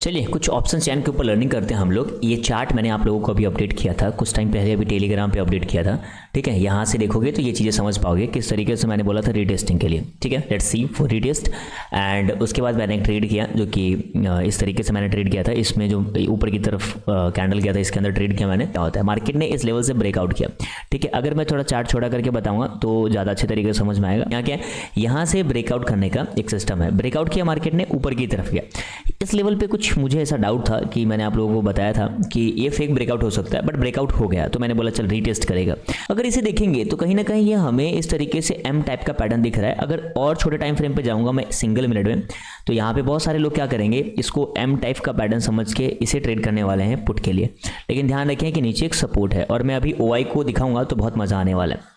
चलिए कुछ ऑप्शन चैन के ऊपर लर्निंग करते हैं हम लोग। ये चार्ट मैंने आप लोगों को अभी अपडेट किया था कुछ टाइम पहले, अभी टेलीग्राम पे अपडेट किया था। ठीक है, यहाँ से देखोगे तो ये चीज़ें समझ पाओगे किस तरीके से मैंने बोला था रीटेस्टिंग के लिए। ठीक है, let's see for retest. And उसके बाद मैंने एक ट्रेड किया जो कि इस तरीके से मैंने ट्रेड किया था। इसमें जो ऊपर की तरफ कैंडल किया था इसके अंदर ट्रेड किया मैंने। क्या होता है, मार्केट ने इस लेवल से ब्रेकआउट किया। ठीक है, अगर मैं थोड़ा चार्ट छोड़ा करके बताऊंगा तो ज़्यादा अच्छे तरीके से समझ में आएगा। यहाँ क्या है, यहाँ से ब्रेकआउट करने का एक सिस्टम है। ब्रेकआउट किया मार्केट ने, ऊपर की तरफ गया। इस लेवल पे कुछ मुझे ऐसा डाउट था कि मैंने आप लोगों को बताया था कि ये फेक ब्रेकआउट हो सकता है, बट ब्रेकआउट हो गया तो मैंने बोला चल रीटेस्ट करेगा। अगर इसे देखेंगे तो कहीं ना कहीं ये हमें इस तरीके से एम टाइप का पैटर्न दिख रहा है। अगर और छोटे टाइम फ्रेम पे जाऊंगा मैं सिंगल मिनट में, तो यहाँ पे बहुत सारे लोग क्या करेंगे, इसको एम टाइप का पैटर्न समझ के इसे ट्रेड करने वाले हैं पुट के लिए। लेकिन ध्यान रखें कि नीचे एक सपोर्ट है और मैं अभी ओआई को दिखाऊंगा तो बहुत मजा आने वाला है।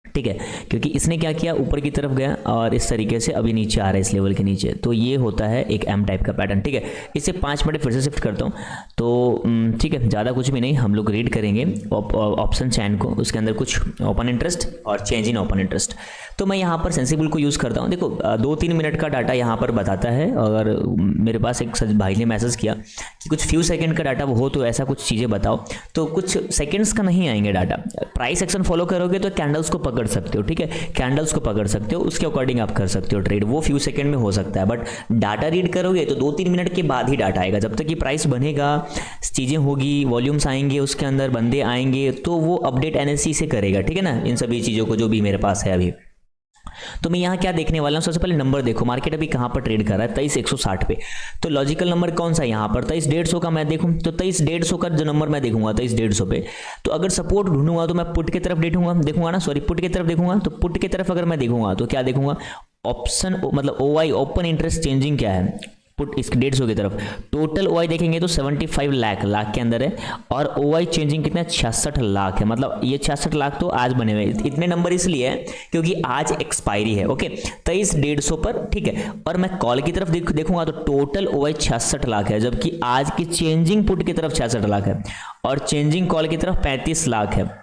ठीक है, क्योंकि इसने क्या किया, ऊपर की तरफ गया और इस तरीके से अभी नीचे आ रहा है इस लेवल के नीचे। तो ये होता है एक एम टाइप का पैटर्न। ठीक है, इसे 5 मिनट फिर से शिफ्ट करता हूँ तो ठीक है, ज़्यादा कुछ भी नहीं, हम लोग रीड करेंगे ऑप्शन चैन को। उसके अंदर कुछ ओपन इंटरेस्ट और चेंज इन ओपन इंटरेस्ट। तो मैं यहाँ पर सेंसिबल को यूज़ करता हूँ। देखो 2-3 मिनट का डाटा यहाँ पर बताता है। अगर मेरे पास एक भाई ने मैसेज किया कि कुछ फ्यू सेकंड का डाटा हो तो ऐसा कुछ चीज़ें बताओ, तो कुछ सेकंड्स का नहीं आएंगे डाटा। प्राइस एक्शन फॉलो करोगे तो कैंडल्स को पकड़ सकते हो। ठीक है, कैंडल्स को पकड़ सकते हो, उसके अकॉर्डिंग आप कर सकते हो ट्रेड। वो फ्यू सेकंड में हो सकता है, बट डाटा रीड करोगे तो 2-3 मिनट के बाद ही डाटा आएगा। जब तक कि प्राइस बनेगा, चीज़ें होगी, वॉल्यूम्स आएंगे, उसके अंदर बंदे आएंगे, तो वो अपडेट एनएससी से करेगा। ठीक है ना, इन सभी चीज़ों को जो भी मेरे पास है अभी। तो मैं यहाँ क्या देखने वाला हूँ, सबसे पहले नंबर देखो, मार्केट अभी कहाँ पर ट्रेड कर रहा है, 23,160 पे। तो लॉजिकल नंबर कौन सा है यहाँ पर, 23,150 का मैं देखूँ तो 23,150 का जो नंबर मैं देखूंगा 23,150 पे। तो अगर सपोर्ट ढूंढूंगा तो मैं पुट की तरफ देखूंगा ना, सॉरी पुट की तरफ देखूंगा। तो पुट की तरफ अगर मैं देखूंगा तो क्या देखूंगा, ऑप्शन मतलब ओआई ओपन इंटरेस्ट चेंजिंग क्या है, पुट इसके 150 की तरफ। टोटल ओआई देखेंगे तो 75 लाख के अंदर है, और ओआई चेंजिंग कितना है, 66 लाख है। मतलब ये 66 लाख तो आज बने हुए, इतने नंबर इसलिए है क्योंकि आज एक्सपायरी है। ओके, 23,150 पर। ठीक है, और मैं कॉल की तरफ देखूंगा तो टोटल ओआई 66 लाख है, जबकि आज की चेंजिंग पुट की तरफ 66 लाख है और चेंजिंग कॉल की तरफ 35 लाख है।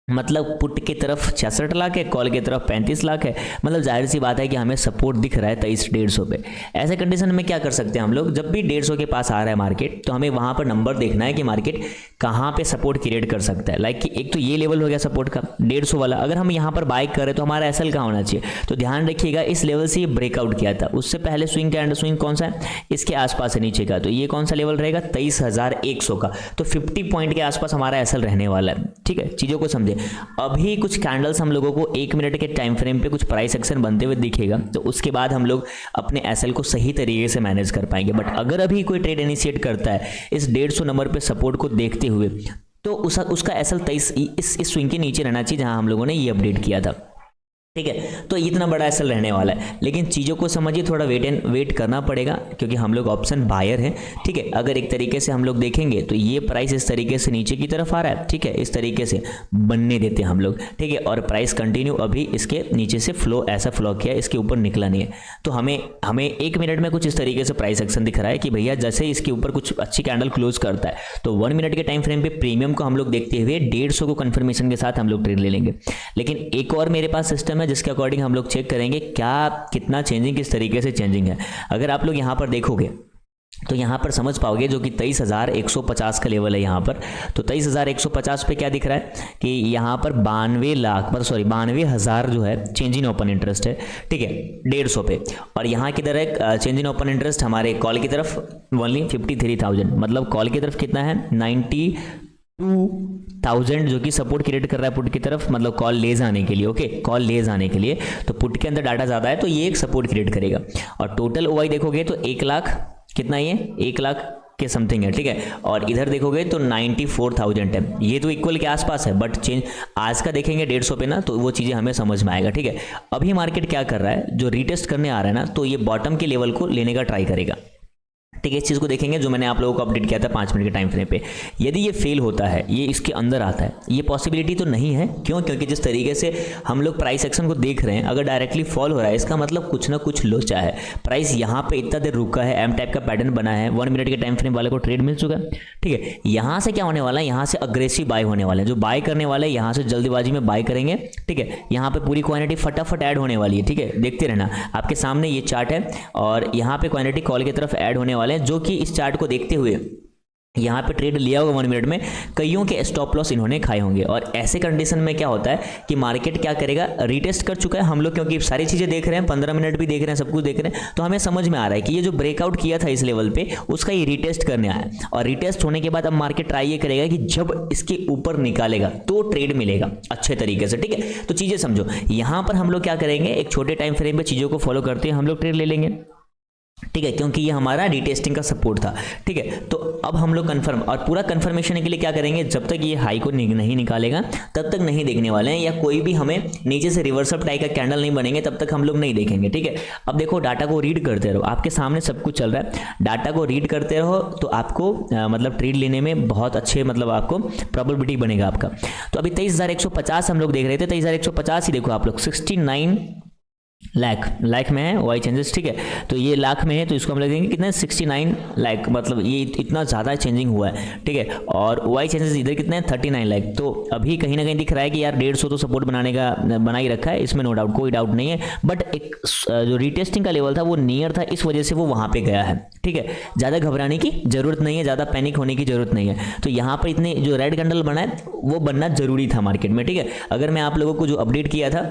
मतलब पुट की तरफ 66 लाख है, कॉल की तरफ 35 लाख है। मतलब जाहिर सी बात है कि हमें सपोर्ट दिख रहा है 23,150 पे। ऐसे कंडीशन में क्या कर सकते हैं हम लोग, जब भी 150 के पास आ रहा है मार्केट, तो हमें वहां पर नंबर देखना है कि मार्केट कहां पे सपोर्ट क्रिएट कर सकता है। लाइक कि एक तो ये लेवल हो गया सपोर्ट का 150 वाला, अगर हम यहाँ पर बाय करें तो हमारा एसएल कहाँ होना चाहिए। तो ध्यान रखिएगा, इस लेवल से ये ब्रेकआउट किया था, उससे पहले स्विंग कैंडल स्विंग कौन सा है, इसके आसपास है नीचे का। तो ये कौन सा लेवल रहेगा, 23,100 का। तो 50 पॉइंट के आसपास हमारा एसएल रहने वाला है। ठीक है, चीजों को समझे। अभी कुछ कैंडल्स हम लोगों को 1 मिनट के टाइम फ्रेम पे कुछ प्राइस एक्शन बनते हुए दिखेगा, तो उसके बाद हम लोग अपने एसएल को सही तरीके से मैनेज कर पाएंगे। बट अगर अभी कोई ट्रेड इनिशिएट करता है इस 150 नंबर पे सपोर्ट को देखते हुए, तो उसका एसएल 23 इस स्विंग के नीचे रहना चाहिए जहां हम लोगों ने ये अपडेट किया था। ठीक है, तो इतना बड़ा एसएल रहने वाला है। लेकिन चीज़ों को समझिए, थोड़ा वेट करना पड़ेगा क्योंकि हम लोग ऑप्शन बायर हैं। ठीक है, अगर एक तरीके से हम लोग देखेंगे तो ये प्राइस इस तरीके से नीचे की तरफ आ रहा है। ठीक है, इस तरीके से बनने देते हैं हम लोग। ठीक है, और प्राइस कंटिन्यू अभी इसके नीचे से फ्लो ऐसा फ्लो किया, इसके ऊपर निकला नहीं है। तो हमें 1 मिनट में कुछ इस तरीके से प्राइस एक्शन दिख रहा है कि भैया जैसे इसके ऊपर कुछ अच्छी कैंडल क्लोज करता है तो 1 मिनट के टाइम फ्रेम पे प्रीमियम को हम लोग देखते हुए 150 को कंफर्मेशन के साथ हम लोग ट्रेड ले लेंगे। लेकिन एक और मेरे पास सिस्टम है जिसके अकॉर्डिंग हम लोग चेक करेंगे क्या कितना चेंजिंग, किस तरीके से चेंजिंग है। अगर आप लोग यहां पर देखोगे तो यहाँ पर समझ पाओगे, जो कि 23,150 का लेवल है यहाँ पर। तो 23,150 पे क्या दिख रहा है कि यहाँ पर 92,000 जो है चेंज इन ओपन इंटरेस्ट है। ठीक है, 150 पे। और यहाँ किधर है चेंज इन ओपन इंटरेस्ट, हमारे कॉल की तरफ ओनली 53,000। मतलब कॉल की तरफ कितना है, 92,000 जो कि सपोर्ट क्रिएट कर रहा है पुट की तरफ, मतलब कॉल ले जाने के लिए। ओके, कॉल ले जाने के लिए तो पुट के अंदर डाटा ज़्यादा है तो ये एक सपोर्ट क्रिएट करेगा। और टोटल ओआई देखोगे तो 1 लाख कितना, ये 1 लाख के समथिंग है। ठीक है, और इधर देखोगे तो 94,000 है। ये तो इक्वल के आसपास है, बट चेंज आज का देखेंगे 150 पे ना, तो वो चीज़ें हमें समझ में आएगा। ठीक है, अभी मार्केट क्या कर रहा है, जो रीटेस्ट करने आ रहा है ना, तो ये बॉटम के लेवल को लेने का ट्राई करेगा। ठीक है, इस चीज़ को देखेंगे जो मैंने आप लोगों को अपडेट किया था 5 मिनट के टाइम फ्रेम पे। यदि ये फेल होता है, ये इसके अंदर आता है, ये पॉसिबिलिटी तो नहीं है। क्यों, क्योंकि जिस तरीके से हम लोग प्राइस एक्शन को देख रहे हैं, अगर डायरेक्टली फॉल हो रहा है इसका मतलब कुछ ना कुछ लोचा है। प्राइस यहाँ पे इतना देर रुका है, एम टाइप का पैटर्न बना है, 1 मिनट के टाइम फ्रेम वाले को ट्रेड मिल चुका है। ठीक है, यहाँ से क्या होने वाला है, यहाँ से अग्रेसिव बाय होने वाले हैं। जो बाय करने वाले हैं यहाँ से जल्दीबाजी में बाय करेंगे। ठीक है, यहाँ पे पूरी क्वांटिटी फटाफट ऐड होने वाली है। ठीक है, देखते रहना, आपके सामने ये चार्ट है और यहाँ पे क्वांटिटी कॉल की तरफ ऐड होने वाले वाले हैं जो कि इस चार्ट को देखते हुए यहाँ पे ट्रेड लिया होगा 1 मिनट में, कईयों के स्टॉप लॉस इन्होंने खाए होंगे। और ऐसे कंडीशन में क्या होता है कि मार्केट क्या करेगा, रीटेस्ट कर चुका है हम लोग, क्योंकि सारी चीज़ें देख रहे हैं, 15 मिनट भी देख रहे हैं, सब कुछ देख रहे हैं, तो हमें समझ में आ रहा है कि ये जो ब्रेकआउट किया था इस लेवल पे उसका ये रीटेस्ट करने आया। और रीटेस्ट होने के बाद अब मार्केट ट्राई ये करेगा कि जब इसके ऊपर निकालेगा तो ट्रेड मिलेगा अच्छे तरीके से, ठीक है। तो चीज़ें समझो, यहाँ पर हम लोग क्या करेंगे, एक छोटे टाइम फ्रेम पे चीज़ों को फॉलो करते हैं हम लोग ट्रेड ले लेंगे, ठीक है, क्योंकि ये हमारा रीटेस्टिंग का सपोर्ट था, ठीक है। तो अब हम लोग कंफर्म, और पूरा कंफर्मेशन के लिए क्या करेंगे, जब तक ये हाई को नहीं निकालेगा तब तक नहीं देखने वाले हैं, या कोई भी हमें नीचे से रिवर्सल टाइप का कैंडल नहीं बनेंगे तब तक हम लोग नहीं देखेंगे, ठीक है। अब देखो, डाटा को रीड करते रहो, आपके सामने सब कुछ चल रहा है, डाटा को रीड करते रहो तो आपको मतलब ट्रेड लेने में बहुत अच्छे, मतलब आपको प्रोबेबिलिटी बनेगा आपका। तो अभी 23,150 हम लोग देख रहे थे, 23,150 ही देखो आप लोग, 69 लाख में है वाई चेंजेस, ठीक है। तो ये लाख में है तो इसको हम लगेंगे कितने, 69 लाख, मतलब ये इतना ज़्यादा चेंजिंग हुआ है, ठीक है। और वाई चेंजेस इधर कितने हैं, 39 लाख। तो अभी कहीं ना कहीं दिख रहा है कि यार 150 तो सपोर्ट बना ही रखा है, इसमें नो डाउट, कोई डाउट नहीं है। बट एक जो रीटेस्टिंग का लेवल था वो नियर था, इस वजह से वो वहाँ पे गया है, ठीक है। ज़्यादा घबराने की जरूरत नहीं है, ज़्यादा पैनिक होने की जरूरत नहीं है। तो यहाँ पर इतने जो रेड कैंडल बना है वो बनना जरूरी था मार्केट में, ठीक है। अगर मैं आप लोगों को जो अपडेट किया था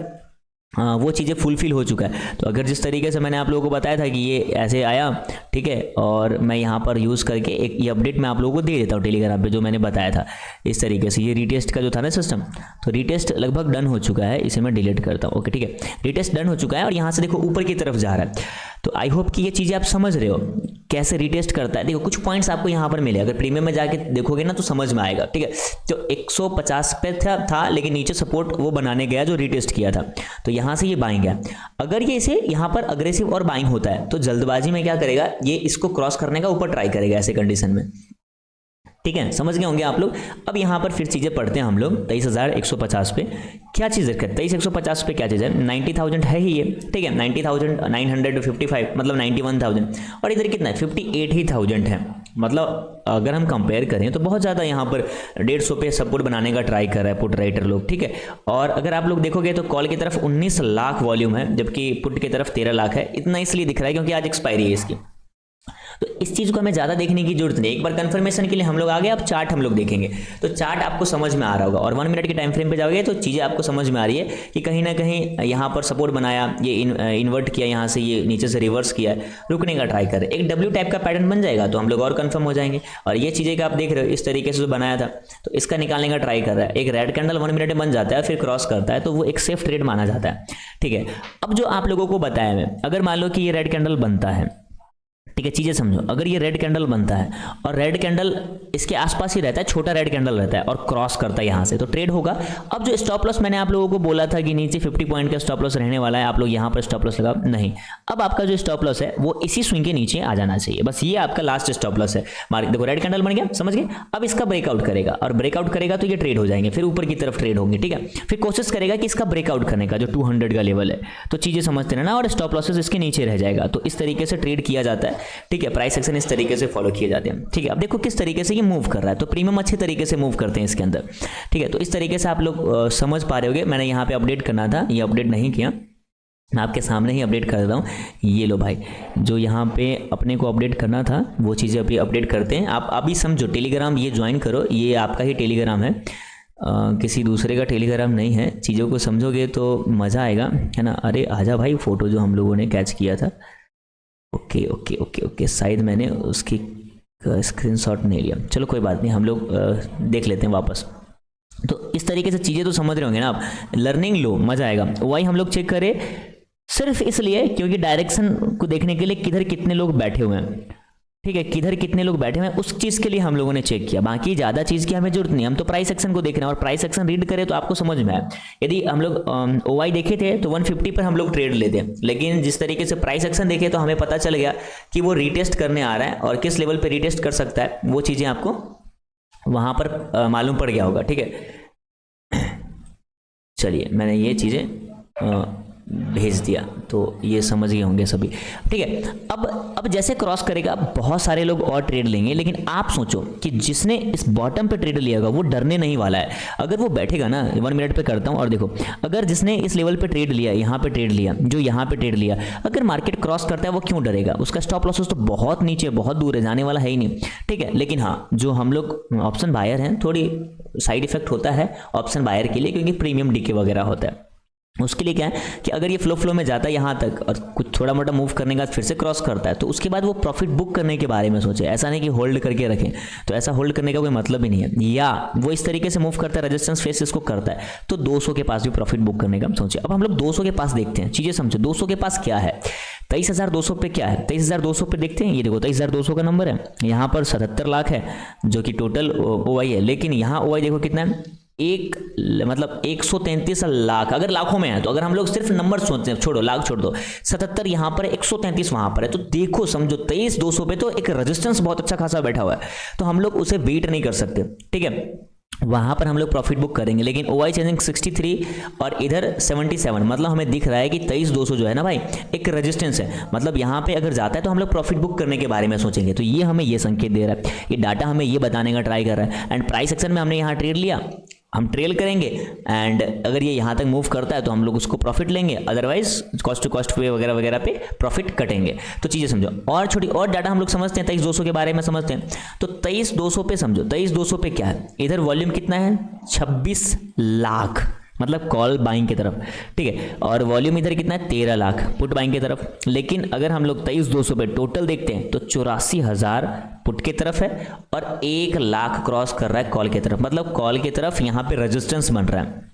वो चीज़ें फुलफिल हो चुका है। तो अगर जिस तरीके से मैंने आप लोगों को बताया था कि ये ऐसे आया, ठीक है, और मैं यहाँ पर यूज़ करके एक ये अपडेट मैं आप लोगों को दे देता हूँ टेलीग्राम पे, जो मैंने बताया था इस तरीके से, ये रीटेस्ट का जो था ना सिस्टम, तो रीटेस्ट लगभग डन हो चुका है, इसे मैं डिलीट करता हूँ, ओके, ठीक है। रीटेस्ट डन हो चुका है और यहाँ से देखो ऊपर की तरफ जा रहा है। तो आई होप कि ये चीज़ें आप समझ रहे हो कैसे रीटेस्ट करता है। देखो कुछ पॉइंट्स आपको यहाँ पर मिले, अगर प्रीमियम में जाके देखोगे ना तो समझ में आएगा, ठीक है। तो 150 पे था लेकिन नीचे सपोर्ट वो बनाने गया जो रीटेस्ट किया था, तो यहाँ से ये बाइंग है। अगर ये इसे यहाँ पर अग्रेसिव और बाइंग होता है तो जल्दबाजी में क्या करेगा, ये इसको क्रॉस करने का ऊपर ट्राई करेगा ऐसे कंडीशन में, ठीक है, समझ गए होंगे आप लोग। अब यहाँ पर फिर चीज़ें पढ़ते हैं हम लोग, 23,150 पे क्या चीज़ है, 23,150 पे क्या चीज़ है, 90,000 है ही ये, ठीक है, 90,955 मतलब 91,000, और इधर कितना है, 58,000 है। मतलब अगर हम कंपेयर करें तो बहुत ज़्यादा यहाँ पर 150 पे सपोर्ट बनाने का ट्राई कर रहा है पुट राइटर लोग, ठीक है। और अगर आप लोग देखोगे तो कॉल की तरफ 19 लाख वॉल्यूम है, जबकि पुट की तरफ 13 लाख है। इतना इसलिए दिख रहा है क्योंकि आज एक्सपायरी है इसकी, तो इस चीज़ को हमें ज़्यादा देखने की जरूरत नहीं। एक बार कंफर्मेशन के लिए हम लोग आ गए, अब चार्ट हम लोग देखेंगे तो चार्ट आपको समझ में आ रहा होगा, और 1 मिनट के टाइम फ्रेम पे जाओगे तो चीज़ें आपको समझ में आ रही है कि कहीं ना कहीं यहाँ पर सपोर्ट बनाया, ये इन्वर्ट किया, यहाँ से ये नीचे से रिवर्स किया, रुकने का ट्राई कर, एक डब्ल्यू टाइप का पैटर्न बन जाएगा तो हम लोग और कंफर्म हो जाएंगे। और ये चीज़ें का आप देख रहे हो इस तरीके से जो बनाया था, तो इसका निकालने का ट्राई कर रहा है। एक रेड कैंडल 1 मिनट में बन जाता है, फिर क्रॉस करता है, तो वो एक सेफ ट्रेड माना जाता है, ठीक है। अब जो आप लोगों को बताया मैं, अगर मान लो कि ये रेड कैंडल बनता है, ठीक है, चीज़ें समझो, अगर ये रेड कैंडल बनता है और रेड कैंडल इसके आसपास ही रहता है, छोटा रेड कैंडल रहता है और क्रॉस करता है यहाँ से, तो ट्रेड होगा। अब जो स्टॉप लॉस मैंने आप लोगों को बोला था कि नीचे 50 पॉइंट का स्टॉप लॉस रहने वाला है, आप लोग यहाँ पर स्टॉप लॉस लगा नहीं। अब आपका जो स्टॉप लॉस है वो इसी स्विंग के नीचे आ जाना चाहिए, बस ये आपका लास्ट स्टॉप लॉस है। मार्केट देखो रेड कैंडल बन गया, समझ गए। अब इसका ब्रेकआउट करेगा, और ब्रेकआउट करेगा तो ये ट्रेड हो जाएंगे, फिर ऊपर की तरफ ट्रेड होंगे, ठीक है। फिर कोशिश करेगा कि इसका ब्रेकआउट करने का, जो 200 का लेवल है, तो चीज़ें समझते रहना, और स्टॉप लॉसेस इसके नीचे रह जाएगा। तो इस तरीके से ट्रेड किया जाता है, ठीक है। प्राइस एक्शन इस तरीके से फॉलो किए जाते हैं, ठीक है। अब देखो किस तरीके से ये मूव कर रहा है, तो प्रीमियम अच्छे तरीके से मूव करते हैं इसके अंदर, ठीक है। तो इस तरीके से आप लोग समझ पा रहे होगे। मैंने यहाँ पे अपडेट करना था, ये अपडेट नहीं किया, मैं आपके सामने ही अपडेट कर देता हूँ। ये लो भाई, जो यहाँ पे अपने को अपडेट करना था वो चीज़ें अभी अपडेट करते हैं। आप अभी समझो, टेलीग्राम ये ज्वाइन करो, ये आपका ही टेलीग्राम है, किसी दूसरे का टेलीग्राम नहीं है। चीज़ों को समझोगे तो मज़ा आएगा, है ना। अरे आजा भाई, फ़ोटो जो हम लोगों ने कैच किया था, ओके ओके ओके ओके, शायद मैंने उसकी स्क्रीनशॉट नहीं लिया, चलो कोई बात नहीं, हम लोग देख लेते हैं वापस। तो इस तरीके से चीज़ें तो समझ रहे होंगे ना आप, लर्निंग लो, मज़ा आएगा। वही हम लोग चेक करें सिर्फ इसलिए क्योंकि डायरेक्शन को देखने के लिए किधर कितने लोग बैठे हुए हैं, ठीक है, किधर कितने लोग बैठे हुए हैं, उस चीज़ के लिए हम लोगों ने चेक किया। बाकी ज़्यादा चीज़ की हमें जरूरत नहीं, हम तो प्राइस एक्शन को देख रहे हैं, और प्राइस एक्शन रीड करें तो आपको समझ में आए। यदि हम लोग OI देखे थे तो 150 पर हम लोग ट्रेड लेते हैं, लेकिन जिस तरीके से प्राइस एक्शन देखे तो हमें पता चल गया कि वो रीटेस्ट करने आ रहा है, और किस लेवल पर रीटेस्ट कर सकता है वो चीज़ें आपको वहाँ पर मालूम पड़ गया होगा, ठीक है। चलिए मैंने ये चीज़ें भेज दिया। तो ये समझ गए होंगे सभी, ठीक है। अब जैसे क्रॉस करेगा बहुत सारे लोग और ट्रेड लेंगे, लेकिन आप सोचो कि जिसने इस बॉटम पे ट्रेड लिया होगा वो डरने नहीं वाला है। अगर वो बैठेगा ना, 1 मिनट पे करता हूँ और देखो, अगर जिसने इस लेवल पे ट्रेड लिया, यहाँ पे ट्रेड लिया, जो यहाँ पे ट्रेड लिया, अगर मार्केट क्रॉस करता है वो क्यों डरेगा? उसका स्टॉप लॉसेस तो बहुत नीचे, बहुत दूर है, जाने वाला है ही नहीं, ठीक है। लेकिन हाँ, जो हम लोग ऑप्शन बायर हैं, थोड़ी साइड इफेक्ट होता है ऑप्शन बायर के लिए, क्योंकि प्रीमियम डीके वगैरह होता है। उसके लिए क्या है कि अगर ये फ्लो में जाता है यहाँ तक और कुछ थोड़ा मोटा मूव करने के बाद फिर से क्रॉस करता है, तो उसके बाद वो प्रॉफिट बुक करने के बारे में सोचे। ऐसा नहीं कि होल्ड करके रखें, तो ऐसा होल्ड करने का कोई मतलब ही नहीं है। या वो इस तरीके से मूव करता है, रेजिस्टेंस फेस इसको करता है, तो 200 के पास भी प्रॉफिट बुक करने का हम सोचे। अब हम लोग 200 के पास देखते हैं, चीज़ें समझो 200 के पास क्या है। 23,200 पे क्या है, 23,200 पे देखते हैं। ये देखो 23,200 का नंबर है, यहाँ पर 77 लाख है जो कि टोटल OI है, लेकिन यहाँ OI देखो कितना है, मतलब 133 लाख। अगर लाखों में है तो अगर हम लोग सिर्फ नंबर सोचते हैं, छोड़ो लाख छोड़ दो, 77 यहाँ पर है, 133 वहां पर है, तो देखो समझो 23,200 पे तो एक रेजिस्टेंस बहुत अच्छा खासा बैठा हुआ है, तो हम लोग उसे बीट नहीं कर सकते, ठीक है। वहां पर हम लोग प्रॉफिट बुक करेंगे। लेकिन OI चेंजिंग 63 और इधर 77, मतलब हमें दिख रहा है कि 23,200 जो है ना भाई, एक रेजिस्टेंस है, मतलब यहाँ पे अगर जाता है तो हम लोग प्रॉफिट बुक करने के बारे में सोचेंगे। तो ये हमें ये संकेत दे रहा है, ये डाटा हमें ये बताने का ट्राई कर रहा है। एंड प्राइस सेक्शन में हमने यहाँ ट्रेड लिया, हम ट्रेल करेंगे, एंड अगर ये यहाँ तक मूव करता है तो हम लोग उसको प्रॉफिट लेंगे, अदरवाइज कॉस्ट टू कॉस्ट पे वगैरह वगैरह पे प्रॉफिट कटेंगे। तो चीज़ें समझो, और छोटी और डाटा हम लोग समझते हैं, 23,200 के बारे में समझते हैं। तो 23,200 पे समझो, 23,200 पे क्या है, इधर वॉल्यूम कितना है, 26 लाख, मतलब कॉल बाइंग की तरफ, ठीक है। और वॉल्यूम इधर कितना है, 13 लाख पुट बाइंग की तरफ। लेकिन अगर हम लोग 23,200 पे टोटल देखते हैं तो 84,000 पुट की तरफ है और 1 लाख क्रॉस कर रहा है कॉल की तरफ, मतलब कॉल की तरफ यहाँ पे रेजिस्टेंस बन रहा है,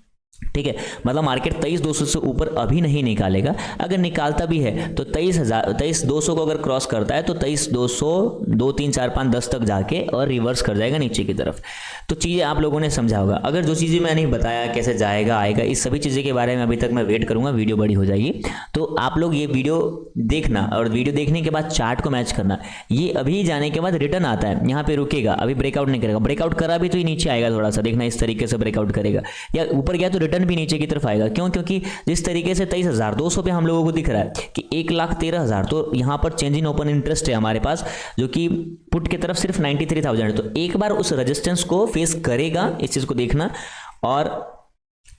ठीक है। मतलब मार्केट 23,200 से ऊपर अभी नहीं निकालेगा। अगर निकालता भी है तो 23,200 को अगर क्रॉस करता है तो 23,200 2 3 4 5 10 तक जाके और रिवर्स कर जाएगा नीचे की तरफ। तो चीज़ें आप लोगों ने समझा होगा। अगर जो चीज़ें मैं नहीं बताया कैसे जाएगा आएगा, इस सभी चीज़ें के बारे में अभी तक मैं वेट करूंगा, वीडियो बड़ी हो जाएगी तो आप लोग ये वीडियो देखना, और वीडियो देखने के बाद चार्ट को मैच करना। ये अभी जाने के बाद रिटर्न आता है, यहाँ पे रुकेगा, अभी ब्रेकआउट नहीं करेगा, ब्रेकआउट करा भी तो ये नीचे आएगा, थोड़ा सा देखना इस तरीके से ब्रेकआउट करेगा, या ऊपर गया तो रिटर्न भी नीचे की तरफ आएगा। क्यों? क्योंकि जिस तरीके से 23,200 पे हम लोगों को दिख रहा है कि 1,13,000, तो यहाँ पर चेंज इन ओपन इंटरेस्ट है हमारे पास, जो कि पुट की तरफ सिर्फ 93,000 है। तो एक बार उस रेजिस्टेंस को फेस करेगा, इस चीज को देखना, और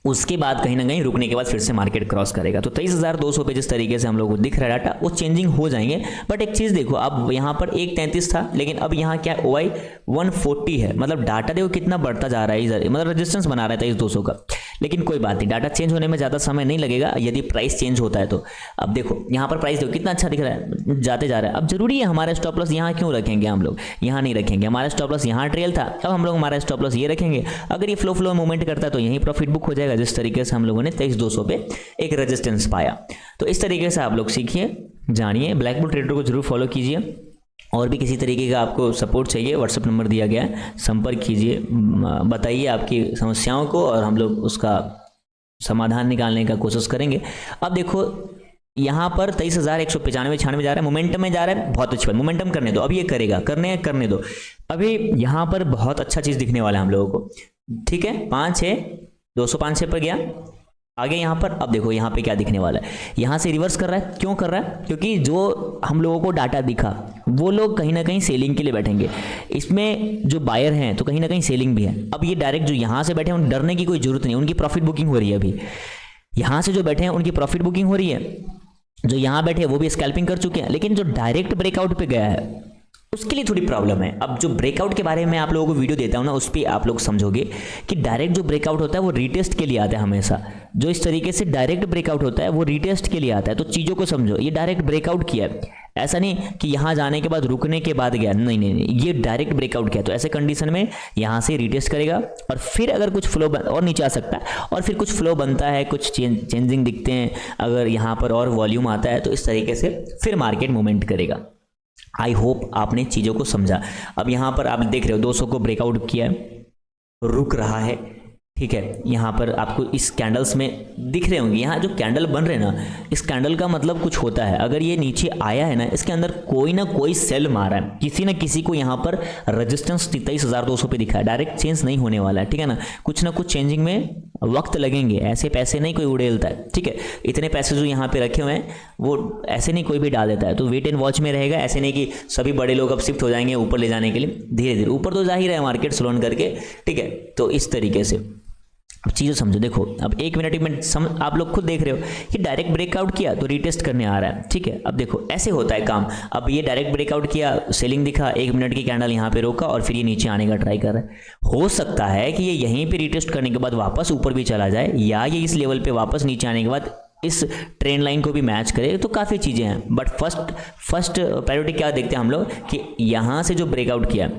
उसके बाद कहीं ना कहीं रुकने के बाद फिर से मार्केट क्रॉस करेगा। तो 23,200 पे जिस तरीके से हम लोग को दिख रहा है डाटा, वो चेंजिंग हो जाएंगे। बट एक चीज़ देखो, अब यहाँ पर 133 था, लेकिन अब यहाँ क्या OI 140 है, मतलब डाटा देखो कितना बढ़ता जा रहा है इधर, मतलब रेजिस्टेंस बना रहा है 23,200 का। लेकिन कोई बात नहीं, डाटा चेंज होने में ज़्यादा समय नहीं लगेगा यदि प्राइस चेंज होता है तो। अब देखो यहाँ पर प्राइस देखो कितना अच्छा दिख रहा है, जाते जा रहा है। अब जरूरी है हमारा स्टॉप लॉस यहाँ क्यों रखेंगे, हम लोग यहाँ नहीं रखेंगे, हमारा स्टॉप लॉस यहाँ ट्रेल था, अब हम लोग हमारा स्टॉप लॉस ये रखेंगे। अगर ये फ्लो मूवमेंट करता है तो यहीं प्रॉफिट बुक हो जाएगा, जिस तरीके से हम लोगों ने 23,200 पे एक रेजिस्टेंस पाया। तो इस तरीके से आप लोग सीखिए, जानिए, ब्लैक बुल ट्रेडर को जरूर फॉलो कीजिए। और भी किसी तरीके का आपको सपोर्ट चाहिए, व्हाट्सएप नंबर दिया गया है, संपर्क कीजिए, बताइए आपकी समस्याओं को और हम लोग उसका समाधान निकालने का कोशिश करेंगे। अब देखो यहाँ पर 23,195 जा रहा है, मोमेंटम में जा रहा है, बहुत अच्छी बात, मोमेंटम करने दो, अब ये करेगा, करने दो। अभी यहाँ पर बहुत अच्छा चीज़ दिखने वाला है हम लोगों को, ठीक है। 205 पर गया आगे यहाँ पर। अब देखो यहाँ पे क्या दिखने वाला है, यहाँ से रिवर्स कर रहा है। क्यों कर रहा है? क्योंकि जो हम लोगों को डाटा दिखा वो लोग कहीं ना कहीं सेलिंग के लिए बैठेंगे, इसमें जो बायर हैं तो कहीं ना कहीं सेलिंग भी है। अब ये डायरेक्ट जो यहाँ से बैठे हैं, उन डरने की कोई जरूरत नहीं, उनकी प्रॉफिट बुकिंग हो रही है। अभी यहाँ से जो बैठे हैं उनकी प्रॉफिट बुकिंग हो रही है, जो यहाँ बैठे हैं वो भी स्कैल्पिंग कर चुके हैं। लेकिन जो डायरेक्ट ब्रेकआउट पे गया है उसके लिए थोड़ी प्रॉब्लम है। अब जो ब्रेकआउट के बारे में आप लोगों को वीडियो देता हूं ना, उस पर आप लोग समझोगे कि डायरेक्ट जो ब्रेकआउट होता है वो रीटेस्ट के लिए आता है हमेशा। जो इस तरीके से डायरेक्ट ब्रेकआउट होता है वो रीटेस्ट के लिए आता है। तो चीज़ों को समझो, ये डायरेक्ट ब्रेकआउट किया है, ऐसा नहीं कि यहाँ जाने के बाद रुकने के बाद गया, नहीं, ये डायरेक्ट ब्रेकआउट किया। तो ऐसे कंडीशन में यहाँ से रीटेस्ट करेगा और फिर अगर कुछ फ्लो और नीचे आ सकता है, और फिर कुछ फ्लो बनता है, कुछ चेंजिंग दिखते हैं, अगर यहाँ पर और वॉल्यूम आता है तो इस तरीके से फिर मार्केट मूवमेंट करेगा। आई होप आपने चीज़ों को समझा। अब यहाँ पर आप देख रहे हो 200 को ब्रेकआउट किया है, रुक रहा है, ठीक है, यहाँ पर आपको इस कैंडल्स में दिख रहे होंगे, यहाँ जो कैंडल बन रहे हैं ना, इस कैंडल का मतलब कुछ होता है। अगर ये नीचे आया है ना, इसके अंदर कोई ना कोई सेल मारा है, किसी ना किसी को यहाँ पर रेजिस्टेंस 23,200 पे दिखा है। डायरेक्ट चेंज नहीं होने वाला है, ठीक है ना, कुछ ना कुछ चेंजिंग में वक्त लगेंगे, ऐसे पैसे नहीं कोई उड़ेलता है, ठीक है। इतने पैसे जो यहाँ पे रखे हुए हैं वो ऐसे नहीं कोई भी डाल देता है, तो वेट एंड वॉच में रहेगा। ऐसे नहीं कि सभी बड़े लोग अब शिफ्ट हो जाएंगे ऊपर ले जाने के लिए, धीरे धीरे ऊपर तो जा ही रहा है मार्केट स्लोन करके, ठीक है। तो इस तरीके से अब चीज़ें समझो। देखो अब 1 मिनट में आप लोग खुद देख रहे हो कि डायरेक्ट ब्रेकआउट किया तो रीटेस्ट करने आ रहा है, ठीक है। अब देखो ऐसे होता है काम। अब ये डायरेक्ट ब्रेकआउट किया, सेलिंग दिखा, 1 मिनट की कैंडल यहाँ पे रोका और फिर ये नीचे आने का ट्राई कर रहा है। हो सकता है कि ये यहीं पे रीटेस्ट करने के बाद वापस ऊपर भी चला जाए, या ये इस लेवल पे वापस नीचे आने के बाद इस ट्रेंड लाइन को भी मैच करे, तो काफ़ी चीज़ें हैं। बट फर्स्ट प्रायोरिटी क्या देखते हैं हम लोग कि यहाँ से जो ब्रेकआउट किया,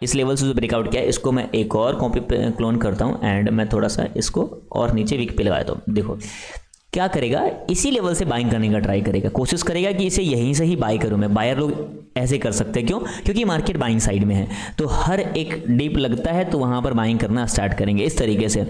इस लेवल से जो ब्रेकआउट किया, इसको मैं एक और कॉपी पे क्लोन करता हूँ एंड मैं थोड़ा सा इसको और नीचे वीक पे लगाता हूँ। देखो क्या करेगा, इसी लेवल से बाइंग करने का ट्राई करेगा, कोशिश करेगा कि इसे यहीं से ही बाई करूँ मैं। बायर लोग ऐसे कर सकते हैं, क्यों? क्योंकि मार्केट बाइंग साइड में है, तो हर एक डीप लगता है तो वहाँ पर बाइंग करना स्टार्ट करेंगे इस तरीके से।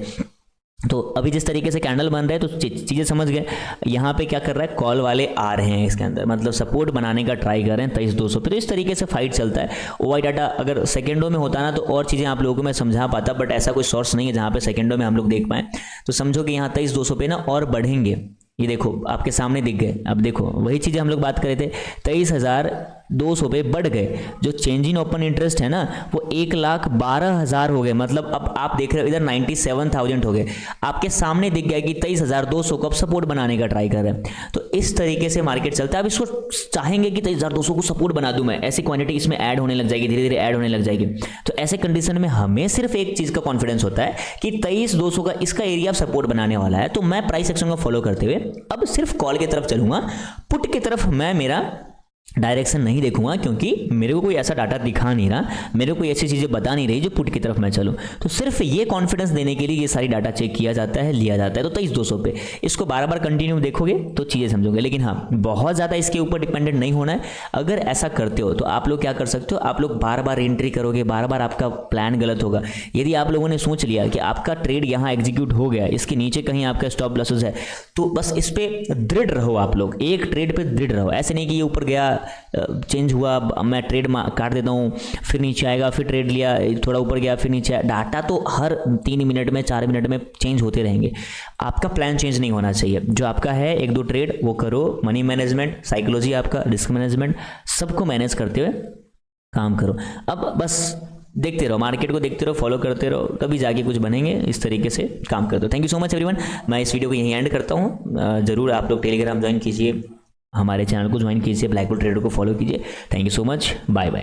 तो अभी जिस तरीके से कैंडल बन रहे हैं तो चीज़ें समझ गए। यहाँ पे क्या कर रहा है, कॉल वाले आ रहे हैं इसके अंदर, मतलब सपोर्ट बनाने का ट्राई कर रहे हैं 23,200 पे। तो इस तरीके से फाइट चलता है। ओवाई डाटा अगर सेकेंडों में होता ना तो और चीज़ें आप लोगों को मैं समझा पाता, बट ऐसा कोई सोर्स नहीं है जहाँ पे सेकेंडों में हम लोग देख पाएँ। तो समझो कि यहाँ 23,200 पे ना और बढ़ेंगे, ये देखो आपके सामने दिख गए। अब देखो वही चीज़ें हम लोग बात कर रहे थे, 23,200 पे बढ़ गए। जो चेंज इन ओपन इंटरेस्ट है ना वो 1,12,000 हो गए, मतलब अब आप देख रहे हो इधर 97,000 हो गए। आपके सामने दिख गया कि 23,200 को अब सपोर्ट बनाने का ट्राई कर रहे हैं। तो इस तरीके से मार्केट चलता है। अब इसको चाहेंगे कि 23,200 को सपोर्ट बना दूं मैं, ऐसी क्वांटिटी इसमें ऐड होने लग जाएगी, धीरे धीरे ऐड होने लग जाएगी। तो ऐसे कंडीशन में हमें सिर्फ एक चीज़ का कॉन्फिडेंस होता है कि 23,200 का इसका एरिया सपोर्ट बनाने वाला है। तो मैं प्राइस एक्शन को फॉलो करते हुए अब सिर्फ कॉल की तरफ चलूंगा, पुट की तरफ मैं मेरा डायरेक्शन नहीं देखूंगा, क्योंकि मेरे को कोई ऐसा डाटा दिखा नहीं रहा, मेरे को कोई ऐसी चीज़ें बता नहीं रही जो पुट की तरफ मैं चलूं। तो सिर्फ ये कॉन्फिडेंस देने के लिए ये सारी डाटा चेक किया जाता है, लिया जाता है। तो 23,200 पे इसको बार बार कंटिन्यू देखोगे तो चीज़ें समझोगे। लेकिन हाँ, बहुत ज़्यादा इसके ऊपर डिपेंडेंट नहीं होना है। अगर ऐसा करते हो तो आप लोग क्या कर सकते हो, आप लोग बार बार एंट्री करोगे, बार बार आपका प्लान गलत होगा। यदि आप लोगों ने सोच लिया कि आपका ट्रेड यहाँ एग्जीक्यूट हो गया, इसके नीचे कहीं आपका स्टॉप लॉसेस है, तो बस इस पर दृढ़ रहो। आप लोग एक ट्रेड पर दृढ़ रहो। ऐसे नहीं कि ये ऊपर गया, चेंज हुआ, मैं ट्रेड काट देता हूँ, फिर नीचे आएगा, फिर ट्रेड लिया, थोड़ा ऊपर गया, फिर नीचे आया। डाटा तो हर 3 मिनट में 4 मिनट में चेंज होते रहेंगे। आपका प्लान चेंज नहीं होना चाहिए। जो आपका है 1-2 ट्रेड वो करो, मनी मैनेजमेंट, साइकोलॉजी आपका, रिस्क मैनेजमेंट, सबको मैनेज करते हुए काम करो। अब बस देखते रहो, मार्केट को देखते रहो, फॉलो करते रहो, तभी जाके कुछ बनेंगे। इस तरीके से काम करते हो। Thank you so much everyone. मैं इस वीडियो को यहीं एंड करता हूँ। ज़रूर आप लोग टेलीग्राम ज्वाइन कीजिए, हमारे चैनल को ज्वाइन कीजिए, ब्लैक बुल ट्रेडर को फॉलो कीजिए। Thank you so much, bye bye.